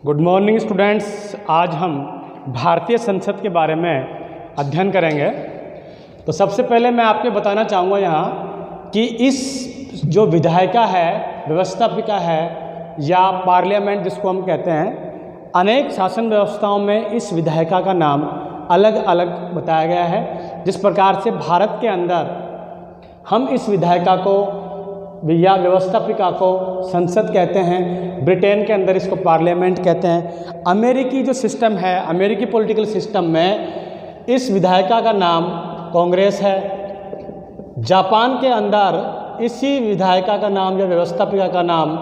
Good morning students. आज हम भारतीय संसद के बारे में अध्ययन करेंगे। तो सबसे पहले मैं आपको बताना चाहूँगा यहाँ कि इस जो विधायिका है, व्यवस्थापिका है या पार्लियामेंट जिसको हम कहते हैं, अनेक शासन व्यवस्थाओं में इस विधायिका का नाम अलग अलग बताया गया है। जिस प्रकार से भारत के अंदर हम इस विधायिका को या व्यवस्थापिका को संसद कहते हैं, ब्रिटेन के अंदर इसको पार्लियामेंट कहते हैं। अमेरिकी जो सिस्टम है, अमेरिकी पॉलिटिकल सिस्टम में इस विधायिका का नाम कांग्रेस है। जापान के अंदर इसी विधायिका का नाम या व्यवस्थापिका का नाम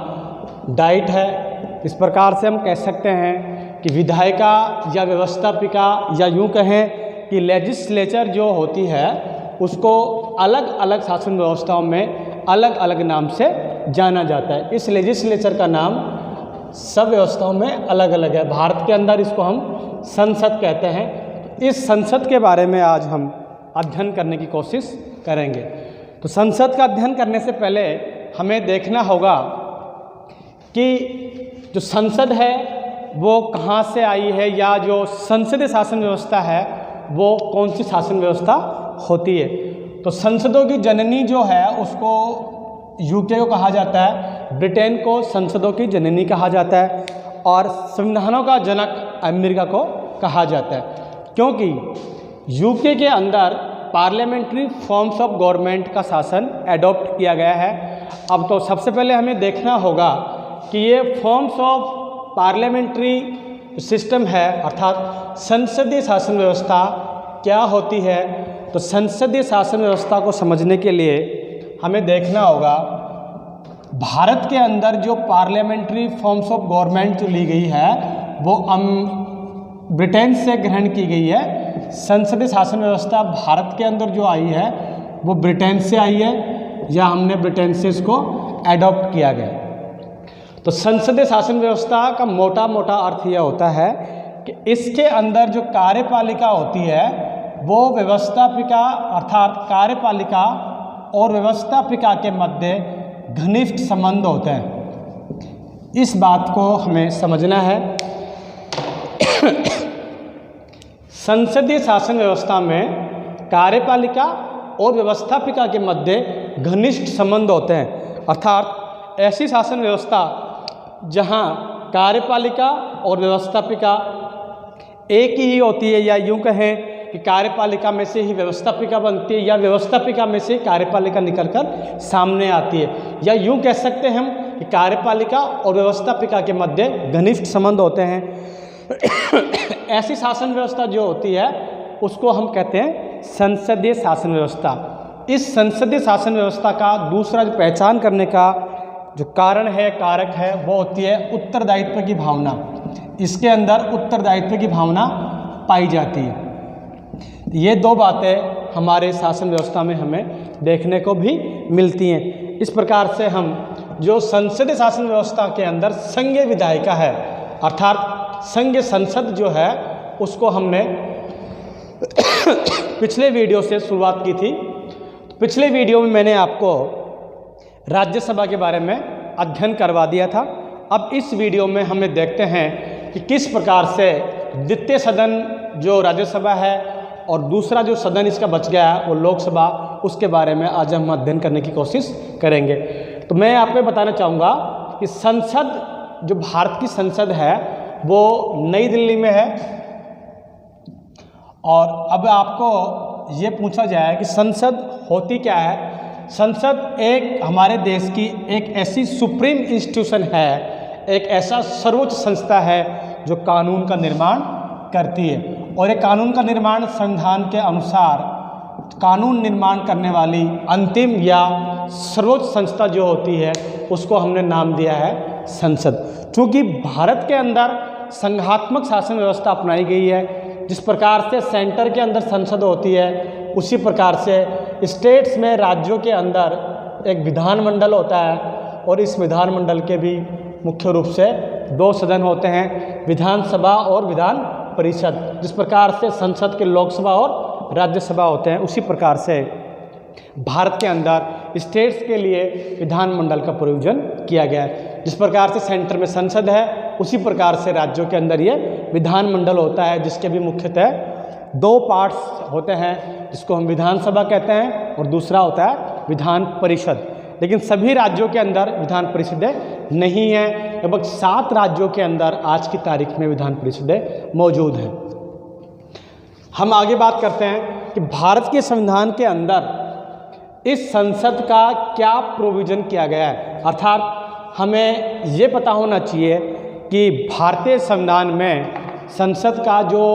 डाइट है। इस प्रकार से हम कह सकते हैं कि विधायिका या व्यवस्थापिका या यूँ कहें कि लेजिस्लेचर जो होती है उसको अलग अलग शासन व्यवस्थाओं में अलग अलग नाम से जाना जाता है। इस लेजिस्लेचर का नाम सब व्यवस्थाओं में अलग अलग है। भारत के अंदर इसको हम संसद कहते हैं। इस संसद के बारे में आज हम अध्ययन करने की कोशिश करेंगे। तो संसद का अध्ययन करने से पहले हमें देखना होगा कि जो संसद है वो कहाँ से आई है, या जो संसदीय शासन व्यवस्था है वो कौन सी शासन व्यवस्था होती है। तो संसदों की जननी जो है उसको यूके को कहा जाता है, ब्रिटेन को संसदों की जननी कहा जाता है और संविधानों का जनक अमेरिका को कहा जाता है, क्योंकि यूके के अंदर पार्लियामेंट्री फॉर्म्स ऑफ गवर्नमेंट का शासन एडॉप्ट किया गया है। अब तो सबसे पहले हमें देखना होगा कि ये फॉर्म्स ऑफ पार्लियामेंट्री सिस्टम है अर्थात संसदीय शासन व्यवस्था क्या होती है। तो संसदीय शासन व्यवस्था को समझने के लिए हमें देखना होगा भारत के अंदर जो पार्लियामेंट्री फॉर्म्स ऑफ गवर्नमेंट जो ली गई है वो ब्रिटेन से ग्रहण की गई है। संसदीय शासन व्यवस्था भारत के अंदर जो आई है वो ब्रिटेन से आई है, या हमने ब्रिटेन से इसको एडॉप्ट किया गया। तो संसदीय शासन व्यवस्था का मोटा मोटा अर्थ यह होता है कि इसके अंदर जो कार्यपालिका होती है वो व्यवस्थापिका अर्थात कार्यपालिका और व्यवस्थापिका के मध्य घनिष्ठ संबंध होते हैं। इस बात को हमें समझना है। संसदीय शासन व्यवस्था में कार्यपालिका और व्यवस्थापिका के मध्य घनिष्ठ संबंध होते हैं, अर्थात ऐसी शासन व्यवस्था जहां कार्यपालिका और व्यवस्थापिका एक ही होती है, या यूं कहें कि कार्यपालिका में से ही व्यवस्थापिका बनती है, या व्यवस्थापिका में से कार्यपालिका निकलकर सामने आती है, या यूं कह सकते हैं हम कि कार्यपालिका और व्यवस्थापिका के मध्य घनिष्ठ संबंध होते हैं। ऐसी शासन व्यवस्था जो होती है उसको हम कहते हैं संसदीय शासन व्यवस्था। इस संसदीय शासन व्यवस्था का दूसरा जो पहचान करने का जो कारण है, कारक है, वो होती है उत्तरदायित्व की भावना। इसके अंदर उत्तरदायित्व की भावना पाई जाती है। ये दो बातें हमारे शासन व्यवस्था में हमें देखने को भी मिलती हैं। इस प्रकार से हम जो संसदीय शासन व्यवस्था के अंदर संघीय विधायिका है अर्थात संघीय संसद जो है उसको हमने पिछले वीडियो से शुरुआत की थी। पिछले वीडियो में मैंने आपको राज्यसभा के बारे में अध्ययन करवा दिया था। अब इस वीडियो में हमें देखते हैं कि किस प्रकार से द्वितीय सदन जो राज्यसभा है और दूसरा जो सदन इसका बच गया है वो लोकसभा, उसके बारे में आज हम अध्ययन करने की कोशिश करेंगे। तो मैं आपको बताना चाहूँगा कि संसद जो भारत की संसद है वो नई दिल्ली में है। और अब आपको ये पूछा जाए कि संसद होती क्या है। संसद एक हमारे देश की एक ऐसी सुप्रीम इंस्टीट्यूशन है, एक ऐसा सर्वोच्च संस्था है जो कानून का निर्माण करती है। और ये कानून का निर्माण संविधान के अनुसार कानून निर्माण करने वाली अंतिम या सर्वोच्च संस्था जो होती है उसको हमने नाम दिया है संसद। चूँकि भारत के अंदर संघात्मक शासन व्यवस्था अपनाई गई है, जिस प्रकार से सेंटर के अंदर संसद होती है उसी प्रकार से स्टेट्स में, राज्यों के अंदर एक विधानमंडल होता है। और इस विधानमंडल के भी मुख्य रूप से दो सदन होते हैं, विधानसभा और विधान परिषद। जिस प्रकार से संसद के लोकसभा और राज्यसभा होते हैं उसी प्रकार से भारत के अंदर स्टेट्स के लिए विधानमंडल का प्रयोजन किया गया है। जिस प्रकार से सेंटर में संसद है, उसी प्रकार से राज्यों के अंदर ये विधानमंडल होता है, जिसके भी मुख्यतः दो पार्ट्स होते हैं, जिसको हम विधानसभा कहते हैं और दूसरा होता है विधान परिषद। लेकिन सभी राज्यों के अंदर विधान परिषदें नहीं हैं। लगभग 7 राज्यों के अंदर आज की तारीख में विधान परिषदें मौजूद हैं। हम आगे बात करते हैं कि भारत के संविधान के अंदर इस संसद का क्या प्रोविज़न किया गया है, अर्थात हमें ये पता होना चाहिए कि भारतीय संविधान में संसद का जो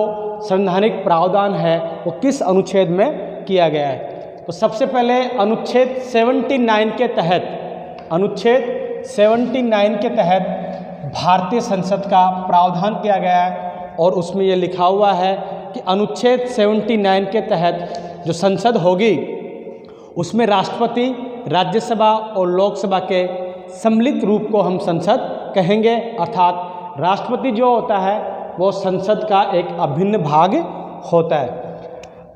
संवैधानिक प्रावधान है वो किस अनुच्छेद में किया गया है। तो सबसे पहले अनुच्छेद 79 के तहत, अनुच्छेद 79 के तहत भारतीय संसद का प्रावधान किया गया है और उसमें ये लिखा हुआ है कि अनुच्छेद 79 के तहत जो संसद होगी उसमें राष्ट्रपति, राज्यसभा और लोकसभा के सम्मिलित रूप को हम संसद कहेंगे। अर्थात राष्ट्रपति जो होता है वो संसद का एक अभिन्न भाग होता है।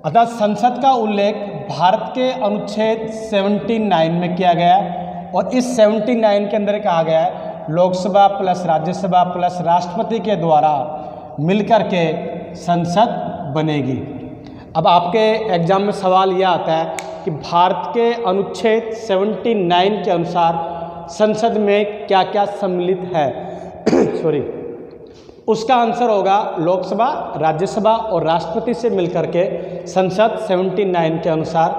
अतः संसद का उल्लेख भारत के अनुच्छेद 79 में किया गया है और इस 79 के अंदर कहा गया है लोकसभा प्लस राज्यसभा प्लस राष्ट्रपति के द्वारा मिलकर के संसद बनेगी। अब आपके एग्जाम में सवाल यह आता है कि भारत के अनुच्छेद 79 के अनुसार संसद में क्या क्या सम्मिलित है सॉरी, उसका आंसर होगा लोकसभा, राज्यसभा और राष्ट्रपति से मिलकर के संसद 79 के अनुसार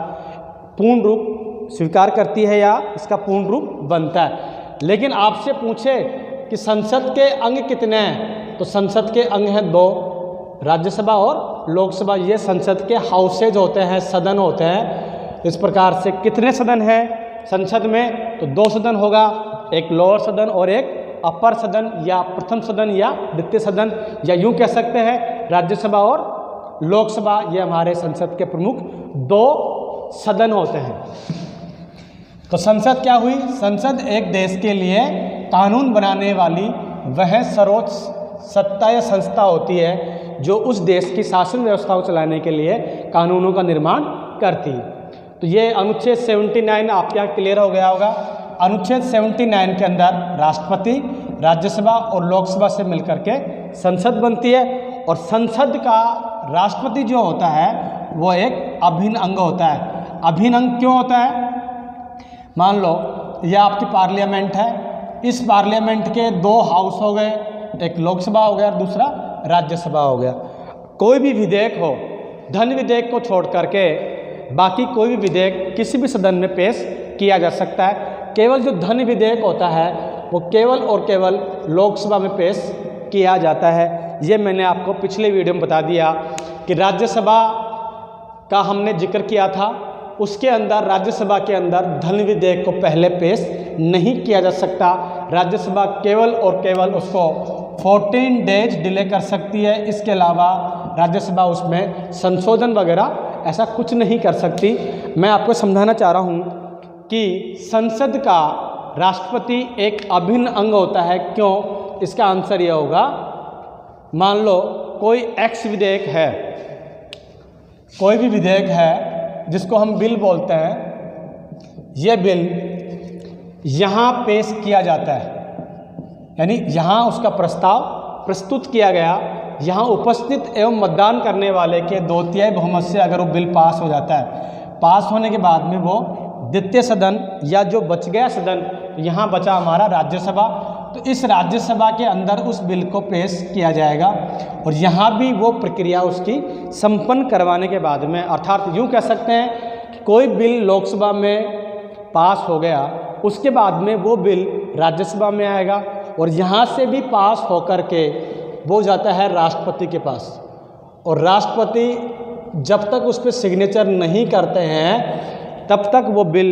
पूर्ण रूप स्वीकार करती है या इसका पूर्ण रूप बनता है। लेकिन आपसे पूछे कि संसद के अंग कितने हैं, तो संसद के अंग हैं 2, राज्यसभा और लोकसभा। ये संसद के हाउसेज होते हैं, सदन होते हैं। इस प्रकार से कितने सदन हैं संसद में, तो 2 सदन होगा, एक लोअर सदन और एक अपर सदन या प्रथम सदन या द्वितीय सदन, या यूं कह सकते हैं राज्यसभा और लोकसभा। ये हमारे संसद के प्रमुख 2 सदन होते हैं। तो संसद क्या हुई? संसद एक देश के लिए कानून बनाने वाली वह सर्वोच्च सत्ता या संस्था होती है जो उस देश की शासन व्यवस्था को चलाने के लिए कानूनों का निर्माण करती है। तो ये अनुच्छेद 79 आपके यहाँ क्लियर हो गया होगा। अनुच्छेद 79 के अंदर राष्ट्रपति, राज्यसभा और लोकसभा से मिलकर के संसद बनती है और संसद का राष्ट्रपति जो होता है वो एक अभिन्न अंग होता है। अभिन्न अंग क्यों होता है? मान लो यह आपकी पार्लियामेंट है, इस पार्लियामेंट के 2 हाउस हो गए, एक लोकसभा हो गया और दूसरा राज्यसभा हो गया। कोई भी विधेयक हो, धन विधेयक को छोड़ करके बाकी कोई भी विधेयक किसी भी सदन में पेश किया जा सकता है। केवल जो धन विधेयक होता है वो केवल और केवल लोकसभा में पेश किया जाता है। ये मैंने आपको पिछले वीडियो में बता दिया कि राज्यसभा का हमने जिक्र किया था, उसके अंदर राज्यसभा के अंदर धन विधेयक को पहले पेश नहीं किया जा सकता। राज्यसभा केवल और केवल उसको 14 डेज डिले कर सकती है। इसके अलावा राज्यसभा उसमें संशोधन वगैरह ऐसा कुछ नहीं कर सकती। मैं आपको समझाना चाह रहा हूँ कि संसद का राष्ट्रपति एक अभिन्न अंग होता है। क्यों? इसका आंसर यह होगा, मान लो कोई एक्स विधेयक है, कोई भी विधेयक है जिसको हम बिल बोलते हैं, यह बिल यहाँ पेश किया जाता है, यानी यहाँ उसका प्रस्ताव प्रस्तुत किया गया, यहाँ उपस्थित एवं मतदान करने वाले के 2/3 बहुमत से अगर वो बिल पास हो जाता है, पास होने के बाद में वो द्वितीय सदन या जो बच गया सदन, यहाँ बचा हमारा राज्यसभा, तो इस राज्यसभा के अंदर उस बिल को पेश किया जाएगा और यहाँ भी वो प्रक्रिया उसकी संपन्न करवाने के बाद में, अर्थात यूँ कह सकते हैं कि कोई बिल लोकसभा में पास हो गया, उसके बाद में वो बिल राज्यसभा में आएगा और यहाँ से भी पास होकर के वो जाता है राष्ट्रपति के पास, और राष्ट्रपति जब तक उस पर सिग्नेचर नहीं करते हैं तब तक वो बिल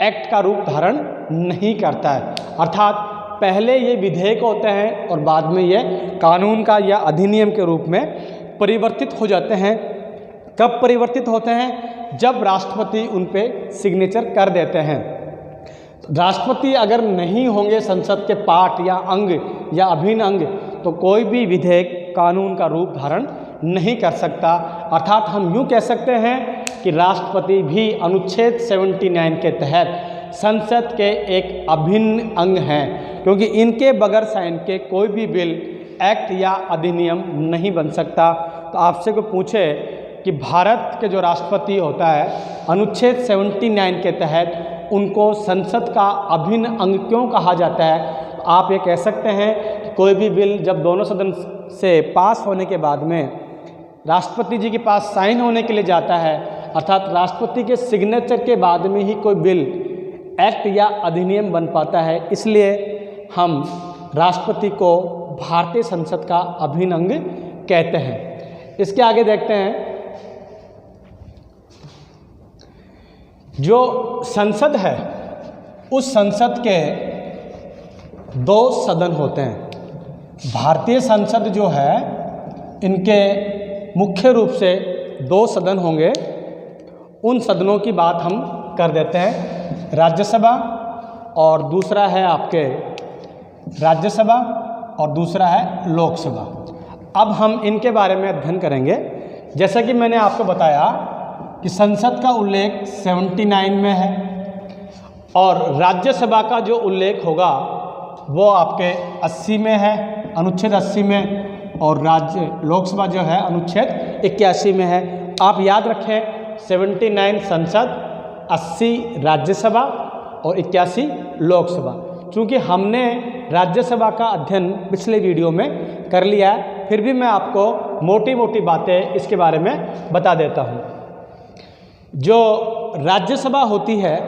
एक्ट का रूप धारण नहीं करता है। अर्थात पहले ये विधेयक होते हैं और बाद में ये कानून का या अधिनियम के रूप में परिवर्तित हो जाते हैं। कब परिवर्तित होते हैं? जब राष्ट्रपति उन पे सिग्नेचर कर देते हैं। राष्ट्रपति अगर नहीं होंगे संसद के पार्ट या अंग या अभिन्न अंग, तो कोई भी विधेयक कानून का रूप धारण नहीं कर सकता। अर्थात हम यूँ कह सकते हैं कि राष्ट्रपति भी अनुच्छेद 79 के तहत संसद के एक अभिन्न अंग हैं, क्योंकि इनके बगैर साइन के कोई भी बिल, एक्ट या अधिनियम नहीं बन सकता। तो आपसे कोई पूछे कि भारत के जो राष्ट्रपति होता है, अनुच्छेद 79 के तहत उनको संसद का अभिन्न अंग क्यों कहा जाता है, तो आप ये कह सकते हैं कि कोई भी बिल जब दोनों सदन से पास होने के बाद में राष्ट्रपति जी के पास साइन होने के लिए जाता है, अर्थात राष्ट्रपति के सिग्नेचर के बाद में ही कोई बिल, एक्ट या अधिनियम बन पाता है। इसलिए हम राष्ट्रपति को भारतीय संसद का अभिन्न अंग कहते हैं। इसके आगे देखते हैं, जो संसद है उस संसद के 2 सदन होते हैं। भारतीय संसद जो है, इनके मुख्य रूप से 2 सदन होंगे। उन सदनों की बात हम कर देते हैं, राज्यसभा और दूसरा है आपके राज्यसभा और दूसरा है लोकसभा। अब हम इनके बारे में अध्ययन करेंगे। जैसा कि मैंने आपको बताया कि संसद का उल्लेख 79 में है और राज्यसभा का जो उल्लेख होगा वो आपके 80 में है, अनुच्छेद 80 में, और लोकसभा जो है अनुच्छेद 81 में है। आप याद रखें, 79 संसद, 80 राज्यसभा और 81 लोकसभा। चूँकि हमने राज्यसभा का अध्ययन पिछले वीडियो में कर लिया है, फिर भी मैं आपको मोटी मोटी बातें इसके बारे में बता देता हूँ। जो राज्यसभा होती है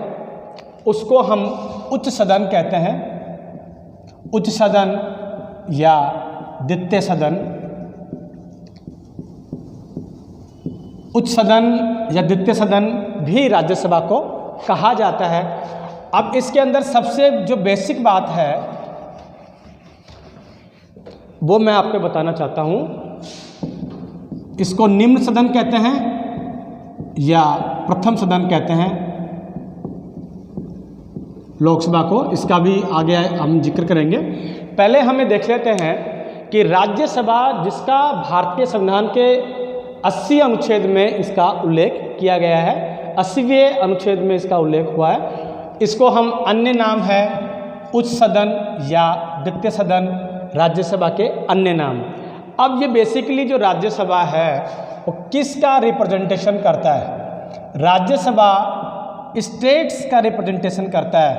उसको हम उच्च सदन कहते हैं, उच्च सदन या द्वितीय सदन। उच्च सदन या द्वितीय सदन भी राज्यसभा को कहा जाता है। अब इसके अंदर सबसे जो बेसिक बात है वो मैं आपको बताना चाहता हूँ। इसको निम्न सदन कहते हैं या प्रथम सदन कहते हैं लोकसभा को, इसका भी आगे हम जिक्र करेंगे। पहले हमें देख लेते हैं कि राज्यसभा, जिसका भारतीय संविधान के 80 अनुच्छेद में इसका उल्लेख किया गया है, 80वें अनुच्छेद में इसका उल्लेख हुआ है, इसको हम अन्य नाम है उच्च सदन या द्वितीय सदन, राज्यसभा के अन्य नाम। अब ये बेसिकली जो राज्यसभा है वो किसका रिप्रेजेंटेशन करता है? राज्यसभा स्टेट्स का रिप्रेजेंटेशन करता है,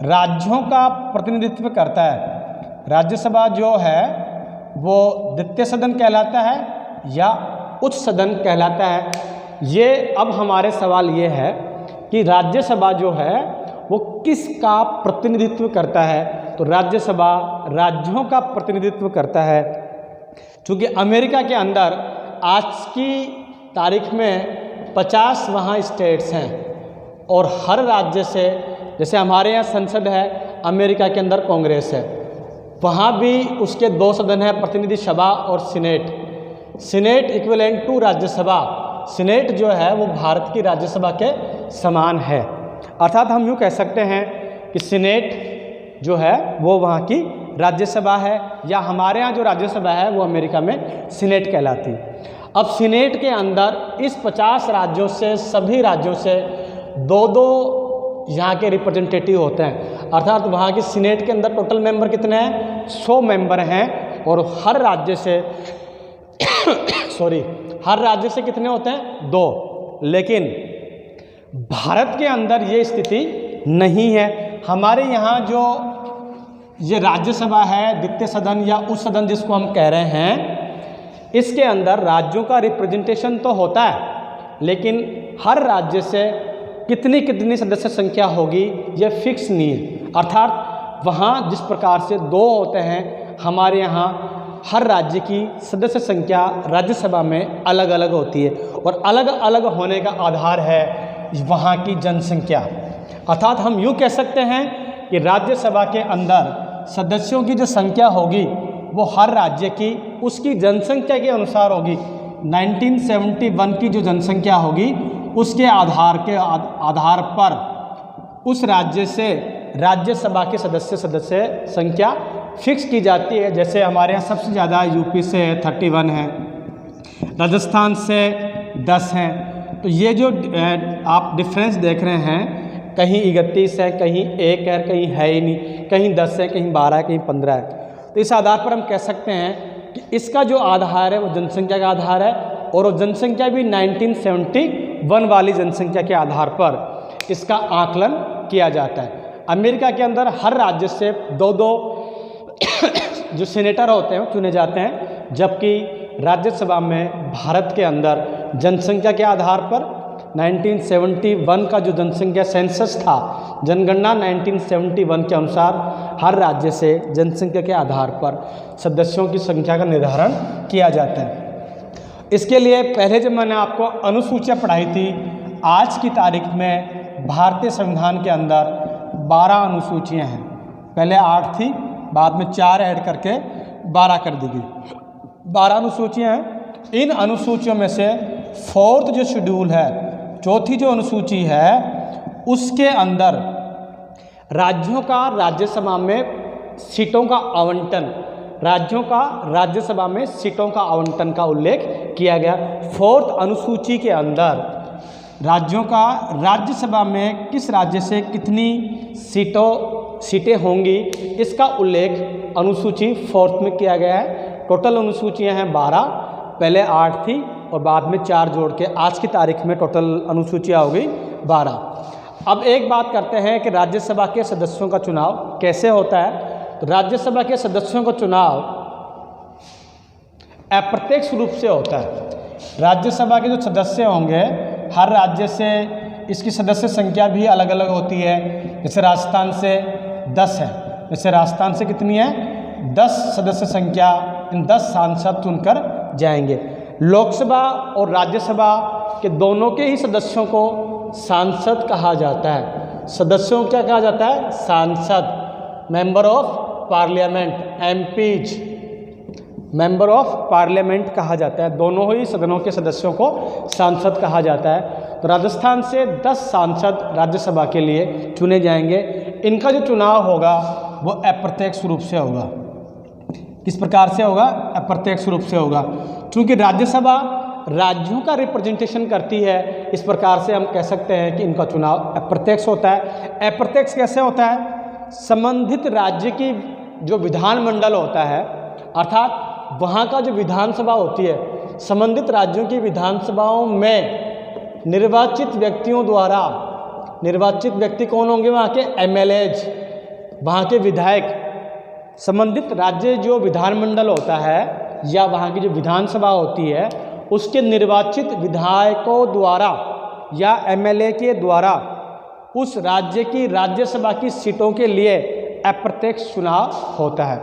राज्यों का प्रतिनिधित्व करता है। राज्यसभा जो है वो द्वितीय सदन कहलाता है या उच्च सदन कहलाता है। ये अब हमारे सवाल ये है कि राज्यसभा जो है वो किसका प्रतिनिधित्व करता है? तो राज्यसभा राज्यों का प्रतिनिधित्व करता है। चूँकि अमेरिका के अंदर आज की तारीख में 50 वहाँ स्टेट्स हैं और हर राज्य से, जैसे हमारे यहाँ संसद है, अमेरिका के अंदर कांग्रेस है, वहाँ भी उसके 2 सदन हैं, प्रतिनिधि सभा और senate. Senate equivalent to Rajya Sabha. Senate जो है वो भारत की राज्यसभा के समान है। अर्थात हम यूँ कह सकते हैं कि सीनेट जो है वो वहाँ की राज्यसभा है, या हमारे यहाँ जो राज्यसभा है वो अमेरिका में सीनेट कहलाती है। अब सीनेट के अंदर इस 50 राज्यों से, सभी राज्यों से 2-2 यहाँ के रिप्रेजेंटेटिव होते हैं। अर्थात वहाँ की सीनेट के अंदर टोटल मेंबर कितने हैं? 100 मेंबर हैं। और हर राज्य से हर राज्य से कितने होते हैं? 2। लेकिन भारत के अंदर ये स्थिति नहीं है। हमारे यहाँ जो ये राज्यसभा है, द्वितीय सदन या उच्च सदन जिसको हम कह रहे हैं, इसके अंदर राज्यों का रिप्रेजेंटेशन तो होता है, लेकिन हर राज्य से कितनी सदस्य संख्या होगी ये फिक्स नहीं है। अर्थात वहाँ जिस प्रकार से 2 होते हैं, हमारे यहाँ हर राज्य की सदस्य संख्या राज्यसभा में अलग अलग होती है, और अलग अलग होने का आधार है वहाँ की जनसंख्या। अर्थात हम यूँ कह सकते हैं कि राज्यसभा के अंदर सदस्यों की जो संख्या होगी वो हर राज्य की उसकी जनसंख्या के अनुसार होगी। 1971 की जो जनसंख्या होगी उसके आधार पर उस राज्य से राज्यसभा के सदस्य संख्या फिक्स की जाती है। जैसे हमारे यहाँ सबसे ज़्यादा यूपी से 31 है, राजस्थान से 10 हैं। तो ये जो आप डिफरेंस देख रहे हैं, कहीं 31 है, कहीं 1 है, कहीं है ही नहीं, कहीं 10 है, कहीं 12 है, कहीं 15 है। तो इस आधार पर हम कह सकते हैं कि इसका जो आधार है वो जनसंख्या का आधार है, और वो जनसंख्या भी 1971 वाली जनसंख्या के आधार पर इसका आकलन किया जाता है। अमेरिका के अंदर हर राज्य से 2-2 जो सीनेटर होते हैं वो चुने जाते हैं, जबकि राज्यसभा में भारत के अंदर जनसंख्या के आधार पर 1971 का जो जनसंख्या सेंसस था, जनगणना 1971 के अनुसार हर राज्य से जनसंख्या के आधार पर सदस्यों की संख्या का निर्धारण किया जाता है। इसके लिए पहले जब मैंने आपको अनुसूचियाँ पढ़ाई थी, आज की तारीख में भारतीय संविधान के अंदर 12 अनुसूचियाँ हैं। पहले 8 थी, बाद में 4 ऐड करके 12 कर दी गई। 12 अनुसूचियाँ हैं। इन अनुसूचियों में से 4th जो शेड्यूल है, चौथी जो अनुसूची है, उसके अंदर राज्यों का राज्यसभा में सीटों का आवंटन, राज्यों का राज्यसभा में सीटों का आवंटन का उल्लेख किया गया। 4th अनुसूची के अंदर राज्यों का राज्यसभा में किस राज्य से कितनी सीटें होंगी, इसका उल्लेख अनुसूची 4th में किया गया है। टोटल अनुसूचियां हैं 12, पहले 8 थी और बाद में 4 जोड़ के आज की तारीख में टोटल अनुसूचियां हो गई 12। अब एक बात करते हैं कि राज्यसभा के सदस्यों का चुनाव कैसे होता है। तो राज्यसभा के सदस्यों का चुनाव अप्रत्यक्ष रूप से होता है। राज्यसभा के जो सदस्य होंगे, हर राज्य से इसकी सदस्य संख्या भी अलग अलग होती है। जैसे राजस्थान से 10 है, जैसे राजस्थान से कितनी है, 10 सदस्य संख्या, इन 10 सांसद चुनकर जाएंगे। लोकसभा और राज्यसभा के दोनों के ही सदस्यों को सांसद कहा जाता है। सदस्यों को क्या कहा जाता है, सांसद, member of parliament, MPs, member of parliament कहा जाता है। दोनों ही सदनों के सदस्यों को सांसद कहा जाता है। तो राजस्थान से 10 सांसद राज्यसभा के लिए चुने जाएंगे। इनका जो चुनाव होगा वो अप्रत्यक्ष रूप से होगा। किस प्रकार से होगा, अप्रत्यक्ष रूप से होगा। क्योंकि राज्यसभा राज्यों का रिप्रेजेंटेशन करती है, इस प्रकार से हम कह सकते हैं कि इनका चुनाव अप्रत्यक्ष होता है। अप्रत्यक्ष कैसे होता है, संबंधित राज्य की जो विधानमंडल होता है, अर्थात वहाँ का जो विधानसभा होती है, संबंधित राज्यों की विधानसभाओं में निर्वाचित व्यक्तियों द्वारा, निर्वाचित व्यक्ति कौन होंगे, वहाँ के एमएलएज, वहाँ के विधायक, संबंधित राज्य जो विधानमंडल होता है या वहाँ की जो विधानसभा होती है, उसके निर्वाचित विधायकों द्वारा या एमएलए के द्वारा उस राज्य की राज्यसभा की सीटों के लिए अप्रत्यक्ष चुनाव होता है।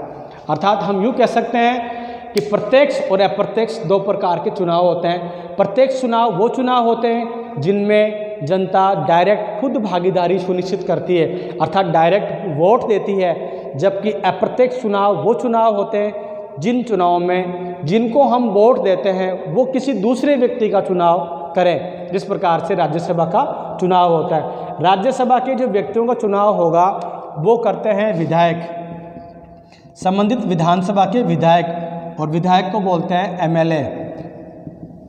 अर्थात हम यूँ कह सकते हैं कि प्रत्यक्ष और अप्रत्यक्ष 2 प्रकार के चुनाव होते हैं। प्रत्यक्ष चुनाव वो चुनाव होते हैं जिनमें जनता डायरेक्ट खुद भागीदारी सुनिश्चित करती है, अर्थात डायरेक्ट वोट देती है। जबकि अप्रत्यक्ष चुनाव वो चुनाव होते हैं जिन चुनावों में जिनको हम वोट देते हैं वो किसी दूसरे व्यक्ति का चुनाव करें, जिस प्रकार से राज्यसभा का चुनाव होता है। राज्यसभा के जो व्यक्तियों का चुनाव होगा वो करते हैं विधायक, संबंधित विधानसभा के विधायक, और विधायक को बोलते हैं MLA,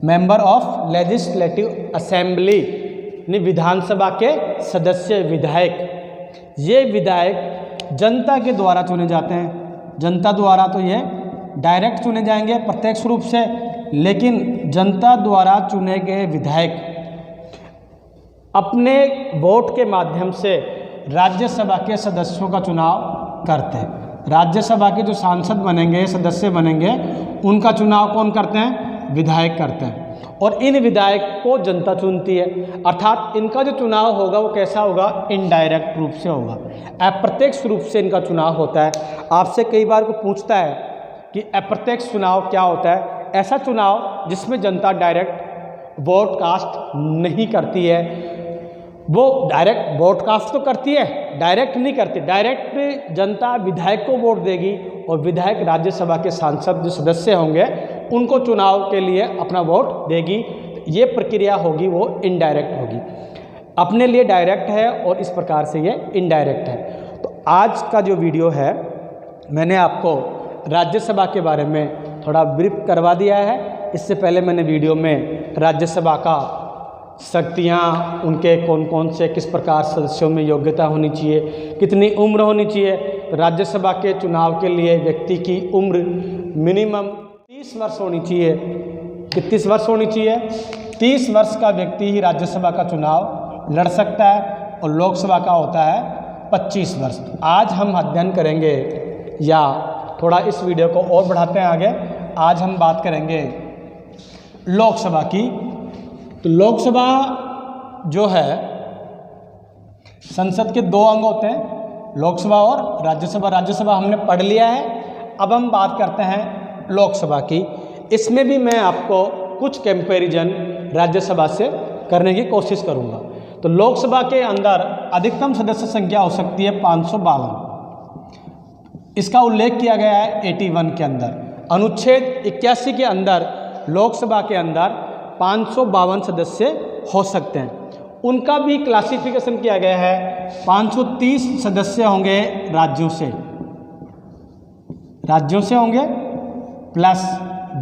member of legislative assembly, यानी विधानसभा के सदस्य विधायक। ये विधायक जनता के द्वारा चुने जाते हैं। जनता द्वारा तो ये डायरेक्ट चुने जाएंगे प्रत्यक्ष रूप से, लेकिन जनता द्वारा चुने गए विधायक अपने वोट के माध्यम से राज्यसभा के सदस्यों का चुनाव करते हैं। राज्यसभा के जो सांसद बनेंगे, सदस्य बनेंगे, उनका चुनाव कौन करते हैं, विधायक करते हैं। और इन विधायक को जनता चुनती है। अर्थात इनका जो चुनाव होगा वो कैसा होगा, इनडायरेक्ट रूप से होगा, अप्रत्यक्ष रूप से इनका चुनाव होता है। आपसे कई बार को पूछता है कि अप्रत्यक्ष चुनाव क्या होता है। ऐसा चुनाव जिसमें जनता डायरेक्ट वोट कास्ट नहीं करती है। वो डायरेक्ट वोट कास्ट तो करती है, डायरेक्ट नहीं करती। डायरेक्ट जनता विधायक को वोट देगी और विधायक राज्यसभा के सांसद जो सदस्य होंगे उनको चुनाव के लिए अपना वोट देगी। ये प्रक्रिया होगी वो इनडायरेक्ट होगी। अपने लिए डायरेक्ट है और इस प्रकार से ये इनडायरेक्ट है। तो आज का जो वीडियो है मैंने आपको राज्यसभा के बारे में थोड़ा ब्रीफ करवा दिया है। इससे पहले मैंने वीडियो में राज्यसभा का शक्तियाँ उनके कौन कौन से किस प्रकार सदस्यों में योग्यता होनी चाहिए, कितनी उम्र होनी चाहिए। तो राज्यसभा के चुनाव के लिए व्यक्ति की उम्र मिनिमम 30 वर्ष होनी चाहिए। कितनी वर्ष होनी चाहिए? 30 वर्ष का व्यक्ति ही राज्यसभा का चुनाव लड़ सकता है और लोकसभा का होता है 25 वर्ष। आज हम अध्ययन करेंगे, या थोड़ा इस वीडियो को और बढ़ाते हैं आगे, आज हम बात करेंगे लोकसभा की। तो लोकसभा जो है, संसद के 2 अंग होते हैं, लोकसभा और राज्यसभा। राज्यसभा हमने पढ़ लिया है, अब हम बात करते हैं लोकसभा की। इसमें भी मैं आपको कुछ कंपैरिजन राज्यसभा से करने की कोशिश करूंगा। तो लोकसभा के अंदर अधिकतम सदस्य संख्या हो सकती है 552। इसका उल्लेख किया गया है 81 के अंदर। अनुच्छेद 81 के अंदर लोकसभा के अंदर 552 सदस्य हो सकते हैं। उनका भी क्लासिफिकेशन किया गया है। 530 सदस्य होंगे राज्यों से होंगे, प्लस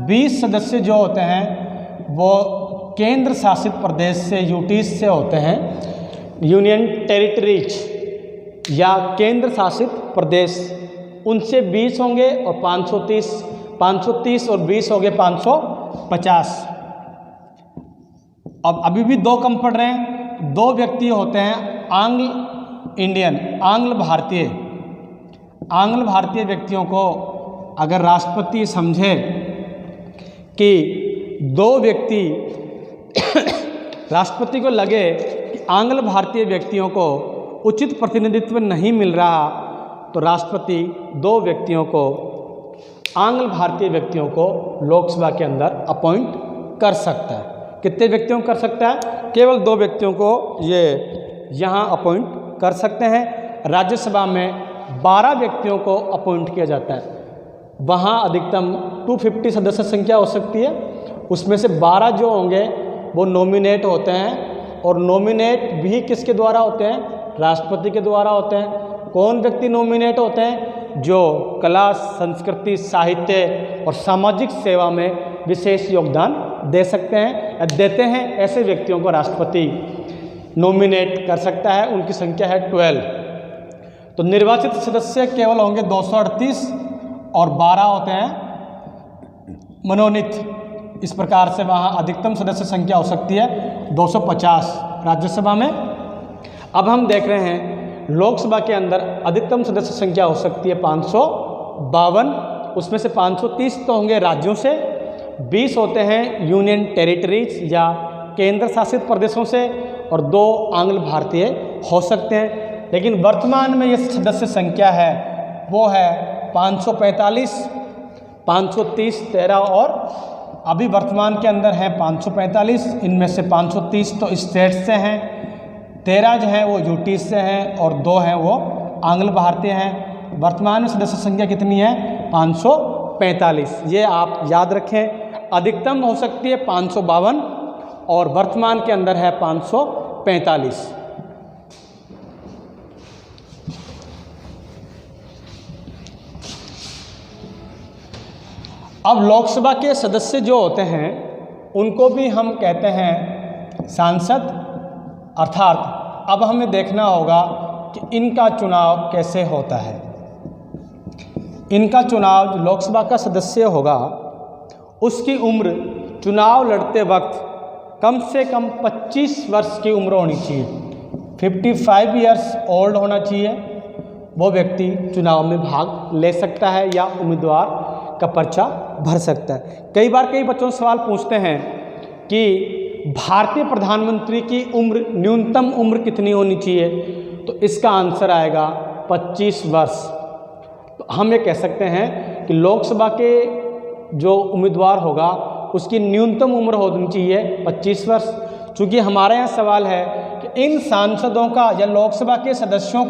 20 सदस्य जो होते हैं वो केंद्र शासित प्रदेश से, यूटीज से होते हैं, यूनियन टेरिटरीज या केंद्र शासित प्रदेश, उनसे 20 होंगे और 530 और 20 हो गए 550। अब अभी भी 2 कम पड़ रहे हैं। 2 व्यक्ति होते हैं आंग्ल भारतीय व्यक्तियों को अगर राष्ट्रपति समझे कि 2 व्यक्ति राष्ट्रपति को लगे कि आंग्ल भारतीय व्यक्तियों को उचित प्रतिनिधित्व नहीं मिल रहा, तो राष्ट्रपति 2 व्यक्तियों को, आंग्ल भारतीय व्यक्तियों को लोकसभा के अंदर अपॉइंट कर सकता है। कितने व्यक्तियों को कर सकता है? केवल 2 व्यक्तियों को ये यहाँ अपॉइंट कर सकते हैं। राज्यसभा में 12 व्यक्तियों को अपॉइंट किया जाता है। वहाँ अधिकतम 250 सदस्य संख्या हो सकती है। उसमें से 12 जो होंगे वो नॉमिनेट होते हैं, और नॉमिनेट भी किसके द्वारा होते हैं? राष्ट्रपति के द्वारा होते हैं। कौन व्यक्ति नॉमिनेट होते हैं? जो कला, संस्कृति, साहित्य और सामाजिक सेवा में विशेष योगदान दे सकते हैं या देते हैं, ऐसे व्यक्तियों को राष्ट्रपति नॉमिनेट कर सकता है। उनकी संख्या है 12। तो निर्वाचित सदस्य केवल होंगे 238 और 12 होते हैं मनोनीत। इस प्रकार से वहाँ अधिकतम सदस्य संख्या हो सकती है 250 राज्यसभा में। अब हम देख रहे हैं लोकसभा के अंदर अधिकतम सदस्य संख्या हो सकती है 552। उसमें से 530 तो होंगे राज्यों से, 20 होते हैं यूनियन टेरिटरीज या केंद्र शासित प्रदेशों से, और 2 आंग्ल भारतीय हो सकते हैं। लेकिन वर्तमान में ये सदस्य संख्या है वो है 545, 530, 13 और अभी वर्तमान के अंदर हैं 545। इनमें से 530 तो स्टेट से हैं, 13 जो हैं वो यूटी से हैं और 2 हैं वो आंग्ल भारतीय हैं। वर्तमान में सदस्य संख्या कितनी है? 545। ये आप याद रखें। अधिकतम हो सकती है 552 और वर्तमान के अंदर है 545। अब लोकसभा के सदस्य जो होते हैं उनको भी हम कहते हैं सांसद। अर्थात अब हमें देखना होगा कि इनका चुनाव कैसे होता है। इनका चुनाव, जो लोकसभा का सदस्य होगा उसकी उम्र चुनाव लड़ते वक्त कम से कम 25 वर्ष की उम्र होनी चाहिए। 55 ईयर्स ओल्ड होना चाहिए। वो व्यक्ति चुनाव में भाग ले सकता है या उम्मीदवार का पर्चा भर सकता है। कई बार कई बच्चों से सवाल पूछते हैं कि भारतीय प्रधानमंत्री की उम्र, न्यूनतम उम्र कितनी होनी चाहिए? तो इसका आंसर आएगा 25 वर्ष। तो हम ये कह सकते हैं कि लोकसभा के जो उम्मीदवार होगा उसकी न्यूनतम उम्र होनी चाहिए 25 वर्ष। चूँकि हमारे यहाँ सवाल है कि इन सांसदों का या लोकसभा के सदस्यों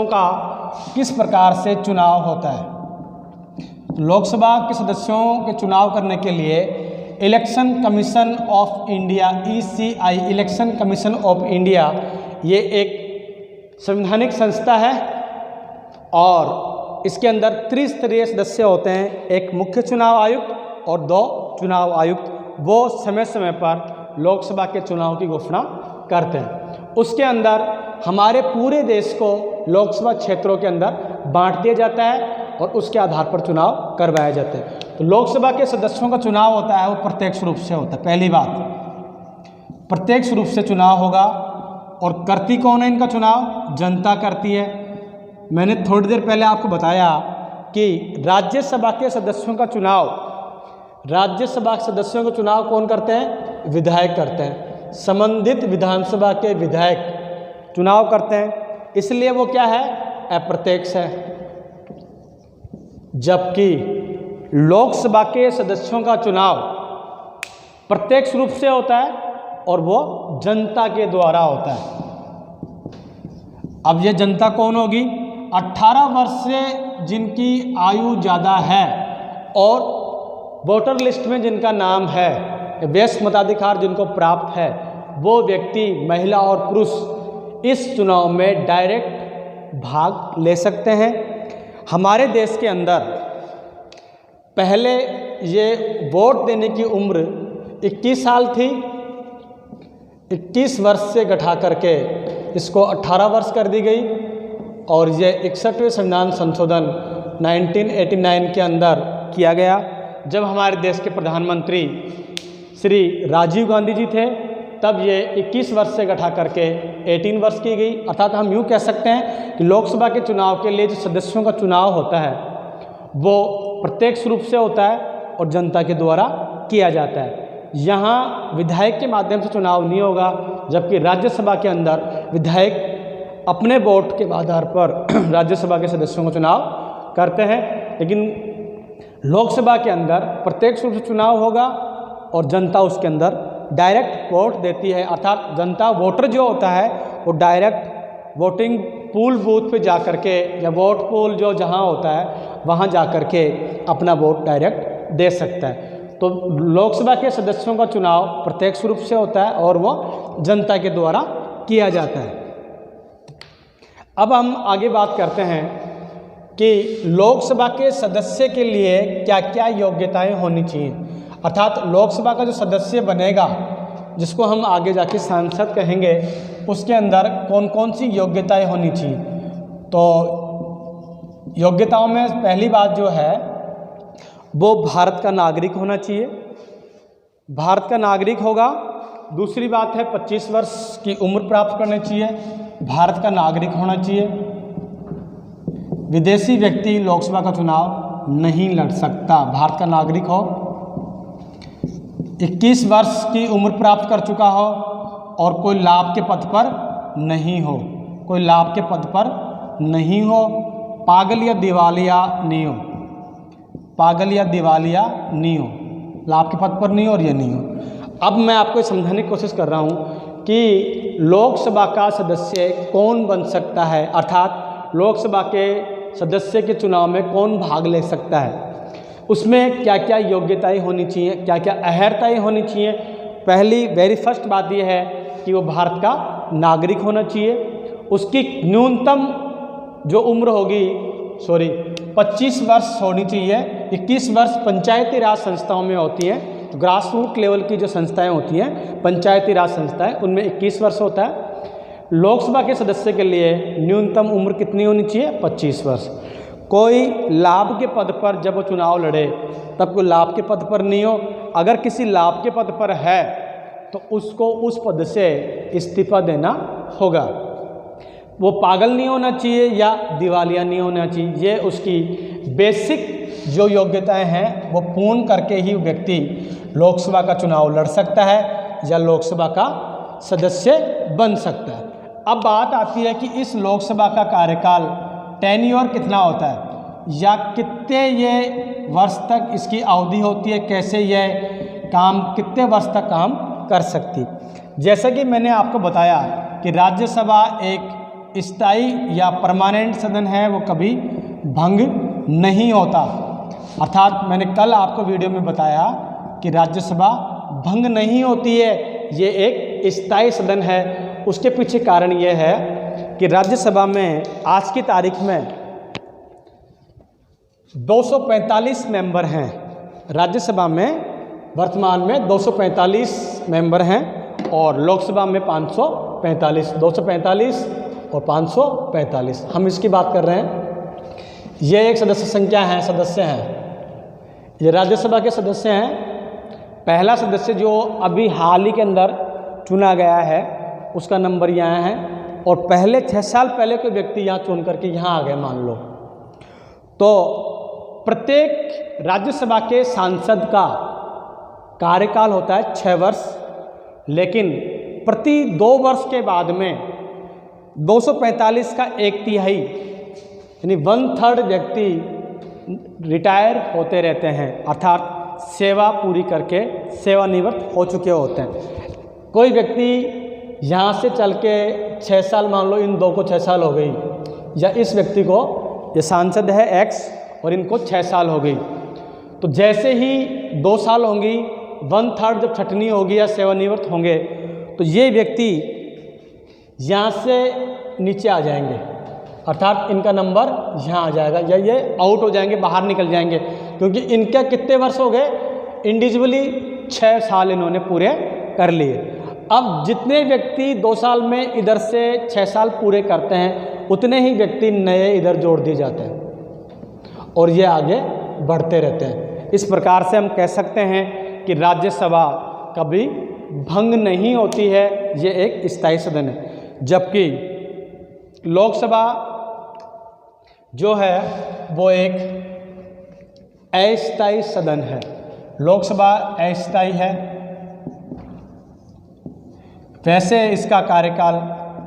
का किस प्रकार से चुनाव होता है। लोकसभा के सदस्यों के चुनाव करने के लिए election commission of India, ECI, election commission of India, ये एक संवैधानिक संस्था है और इसके अंदर त्रिस्तरीय सदस्य होते हैं। एक मुख्य चुनाव आयुक्त और 2 चुनाव आयुक्त, वो समय समय पर लोकसभा के चुनाव की घोषणा करते हैं। उसके अंदर हमारे पूरे देश को लोकसभा क्षेत्रों के अंदर बांट दिया जाता है और उसके आधार पर चुनाव करवाए जाते हैं। तो लोकसभा के सदस्यों का चुनाव होता है वो प्रत्यक्ष रूप से होता है। पहली बात, प्रत्यक्ष रूप से चुनाव होगा। और करती कौन है इनका चुनाव? जनता करती है। मैंने थोड़ी देर पहले आपको बताया कि राज्यसभा के सदस्यों का चुनाव, राज्यसभा के सदस्यों का चुनाव कौन करते हैं? विधायक करते हैं। संबंधित विधानसभा के विधायक चुनाव करते हैं, इसलिए वो क्या है? अप्रत्यक्ष है। जबकि लोकसभा के सदस्यों का चुनाव प्रत्यक्ष रूप से होता है और वो जनता के द्वारा होता है। अब ये जनता कौन होगी? 18 वर्ष से जिनकी आयु ज़्यादा है और वोटर लिस्ट में जिनका नाम है, वयस्क मताधिकार जिनको प्राप्त है, वो व्यक्ति, महिला और पुरुष इस चुनाव में डायरेक्ट भाग ले सकते हैं। हमारे देश के अंदर पहले ये वोट देने की उम्र 21 साल थी। 21 वर्ष से घटा करके इसको 18 वर्ष कर दी गई और ये 61वें संविधान संशोधन 1989 के अंदर किया गया, जब हमारे देश के प्रधानमंत्री श्री राजीव गांधी जी थे, तब ये 21 वर्ष से घटा करके 18 वर्ष की गई। अर्थात हम यूँ कह सकते हैं कि लोकसभा के चुनाव के लिए जो सदस्यों का चुनाव होता है वो प्रत्यक्ष रूप से होता है और जनता के द्वारा किया जाता है। यहाँ विधायक के माध्यम से चुनाव नहीं होगा, जबकि राज्यसभा के अंदर विधायक अपने वोट के आधार पर राज्यसभा के सदस्यों का चुनाव करते हैं। लेकिन लोकसभा के अंदर प्रत्यक्ष रूप से चुनाव होगा और जनता उसके अंदर डायरेक्ट वोट देती है। अर्थात जनता, वोटर जो होता है वो डायरेक्ट वोटिंग पूल बूथ पे जा कर के, या वोट पूल जो जहाँ होता है वहाँ जा कर के अपना वोट डायरेक्ट दे सकता है। तो लोकसभा के सदस्यों का चुनाव प्रत्यक्ष रूप से होता है और वो जनता के द्वारा किया जाता है। अब हम आगे बात करते हैं कि लोकसभा के सदस्य के लिए क्या क्या योग्यताएं होनी चाहिए। अर्थात लोकसभा का जो सदस्य बनेगा, जिसको हम आगे जाके सांसद कहेंगे, उसके अंदर कौन कौन सी योग्यताएं होनी चाहिए। तो योग्यताओं में पहली बात जो है वो भारत का नागरिक होना चाहिए। भारत का नागरिक होगा। दूसरी बात है 25 वर्ष की उम्र प्राप्त करनी चाहिए, भारत का नागरिक होना चाहिए। विदेशी व्यक्ति लोकसभा का चुनाव नहीं लड़ सकता, भारत का नागरिक हो। 21 वर्ष की उम्र प्राप्त कर चुका हो और कोई लाभ के पद पर नहीं हो, कोई लाभ के पद पर नहीं हो, पागल या दिवालिया नहीं हो, पागल या दिवालिया नहीं हो, लाभ के पद पर नहीं हो और ये नहीं हो। अब मैं आपको समझाने की कोशिश कर रहा हूँ कि लोकसभा का सदस्य कौन बन सकता है, अर्थात लोकसभा के सदस्य के चुनाव में कौन भाग ले सकता है, उसमें क्या क्या योग्यताएं होनी चाहिए, क्या क्या अहर्ताएं होनी चाहिए। पहली वेरी फर्स्ट बात यह है कि वो भारत का नागरिक होना चाहिए। उसकी न्यूनतम जो उम्र होगी 25 वर्ष होनी चाहिए। 21 वर्ष पंचायती राज संस्थाओं में होती है, तो ग्रास रूट लेवल की जो संस्थाएं होती हैं, पंचायती राज संस्थाएं, उनमें 21 वर्ष होता है। लोकसभा के सदस्य के लिए न्यूनतम उम्र कितनी होनी चाहिए? 25 वर्ष। कोई लाभ के पद पर जब वो चुनाव लड़े तब कोई लाभ के पद पर नहीं हो। अगर किसी लाभ के पद पर है तो उसको उस पद से इस्तीफा देना होगा। वो पागल नहीं होना चाहिए या दिवालिया नहीं होना चाहिए। ये उसकी बेसिक जो योग्यताएं हैं वो पूर्ण करके ही व्यक्ति लोकसभा का चुनाव लड़ सकता है या लोकसभा का सदस्य बन सकता है। अब बात आती है कि इस लोकसभा का कार्यकाल टेन्योर कितना होता है या कितने ये वर्ष तक इसकी अवधि होती है, कैसे ये काम कितने वर्ष तक काम कर सकती। जैसा कि मैंने आपको बताया कि राज्यसभा एक स्थायी या परमानेंट सदन है, वो कभी भंग नहीं होता। अर्थात मैंने कल आपको वीडियो में बताया कि राज्यसभा भंग नहीं होती है, ये एक स्थायी सदन है। उसके पीछे कारण ये है कि राज्यसभा में आज की तारीख में 245 मेंबर हैं। राज्यसभा में वर्तमान में 245 मेंबर हैं और लोकसभा में 545, 245 और 545 हम इसकी बात कर रहे हैं। ये एक सदस्य हैं। ये राज्यसभा के सदस्य हैं। पहला सदस्य जो अभी हाल ही के अंदर चुना गया है उसका नंबर यहाँ है, और पहले 6 साल पहले कोई व्यक्ति यहाँ चुन करके यहाँ आ गए मान लो। तो प्रत्येक राज्यसभा के सांसद का कार्यकाल होता है 6 वर्ष, लेकिन प्रति 2 वर्ष के बाद में 245 का 1/3 यानी 1/3 व्यक्ति रिटायर होते रहते हैं, अर्थात सेवा पूरी करके सेवानिवृत्त हो चुके होते हैं। कोई व्यक्ति यहाँ से चल के 6 साल, मान लो इन 2 को 6 साल हो गई, या इस व्यक्ति को, ये सांसद है X और इनको 6 साल हो गई, तो जैसे ही 2 साल होंगी 1/3 जब छटनी होगी या सेवानिवृत्त होंगे तो ये व्यक्ति यहाँ से नीचे आ जाएंगे, अर्थात इनका नंबर यहाँ आ जाएगा या ये आउट हो जाएंगे, बाहर निकल जाएंगे, क्योंकि इनका कितने वर्ष हो गए, इंडिविजुअली 6 साल इन्होंने पूरे कर लिए। अब जितने व्यक्ति 2 साल में इधर से 6 साल पूरे करते हैं उतने ही व्यक्ति नए इधर जोड़ दिए जाते हैं और ये आगे बढ़ते रहते हैं। इस प्रकार से हम कह सकते हैं कि राज्यसभा कभी भंग नहीं होती है, ये एक स्थायी सदन है, जबकि लोकसभा जो है वो एक अस्थायी सदन है। लोकसभा अस्थायी है। वैसे इसका कार्यकाल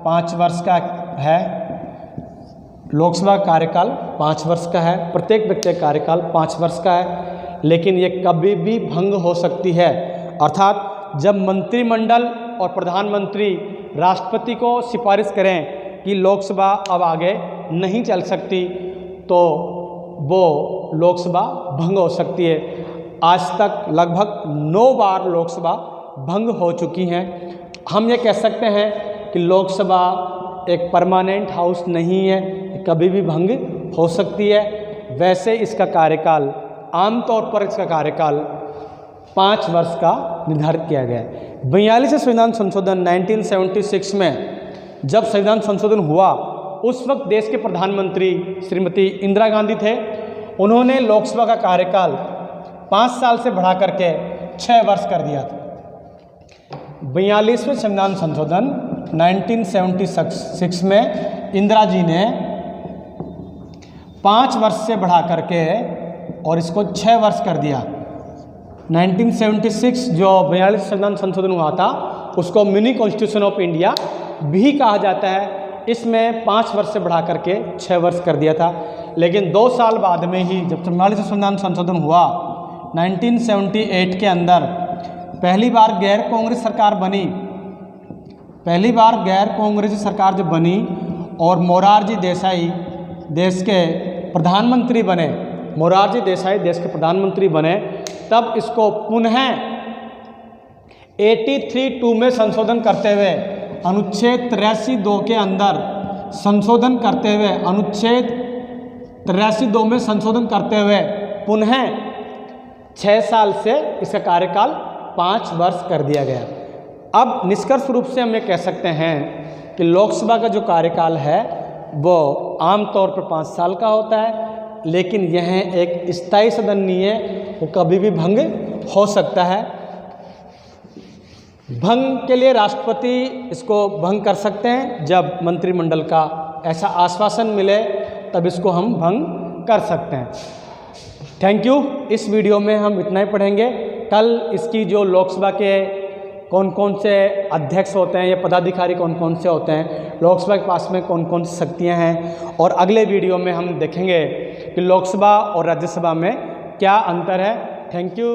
5 वर्ष का है। लोकसभा कार्यकाल 5 वर्ष का है, प्रत्येक व्यक्ति का कार्यकाल 5 वर्ष का है, लेकिन ये कभी भी भंग हो सकती है, अर्थात जब मंत्रिमंडल और प्रधानमंत्री राष्ट्रपति को सिफारिश करें कि लोकसभा अब आगे नहीं चल सकती तो वो लोकसभा भंग हो सकती है। आज तक लगभग 9 बार लोकसभा भंग हो चुकी हैं। हम ये कह सकते हैं कि लोकसभा एक परमानेंट हाउस नहीं है, कभी भी भंग हो सकती है। वैसे इसका कार्यकाल, आमतौर पर इसका कार्यकाल 5 वर्ष का निर्धारित किया गया है। 42वें संविधान संशोधन 1976 में जब संविधान संशोधन हुआ उस वक्त देश के प्रधानमंत्री श्रीमती इंदिरा गांधी थे। उन्होंने लोकसभा का कार्यकाल 5 साल से बढ़ा करके 6 वर्ष कर दिया था। 42वें संविधान संशोधन 1976 में इंदिरा जी ने 5 वर्ष से बढ़ा करके और इसको 6 वर्ष कर दिया। 1976 जो 42 संविधान संशोधन हुआ था उसको मिनी कॉन्स्टिट्यूशन ऑफ इंडिया भी कहा जाता है। इसमें 5 वर्ष से बढ़ा करके 6 वर्ष कर दिया था, लेकिन 2 साल बाद में ही जब 44 संविधान संशोधन हुआ 1978 के अंदर पहली बार गैर कांग्रेस सरकार बनी। पहली बार गैर कांग्रेसी सरकार जब बनी और मोरारजी देसाई देश के प्रधानमंत्री बने, मोरारजी देसाई देश के प्रधानमंत्री बने, तब इसको पुनः 83(2) में संशोधन करते हुए अनुच्छेद 83(2) के अंदर संशोधन करते हुए अनुच्छेद 83(2) में संशोधन करते हुए पुनः 6 साल से इसका कार्यकाल 5 वर्ष कर दिया गया। अब निष्कर्ष रूप से हम ये कह सकते हैं कि लोकसभा का जो कार्यकाल है वो आमतौर पर 5 साल का होता है, लेकिन यह एक स्थायी सदन नहीं है, वो कभी भी भंग हो सकता है। भंग के लिए राष्ट्रपति इसको भंग कर सकते हैं, जब मंत्रिमंडल का ऐसा आश्वासन मिले तब इसको हम भंग कर सकते हैं। Thank you. इस वीडियो में हम इतना ही पढ़ेंगे। कल इसकी जो लोकसभा के कौन कौन से अध्यक्ष होते हैं या पदाधिकारी कौन कौन से होते हैं, लोकसभा के पास में कौन कौन सी शक्तियाँ हैं, और अगले वीडियो में हम देखेंगे कि लोकसभा और राज्यसभा में क्या अंतर है। Thank you.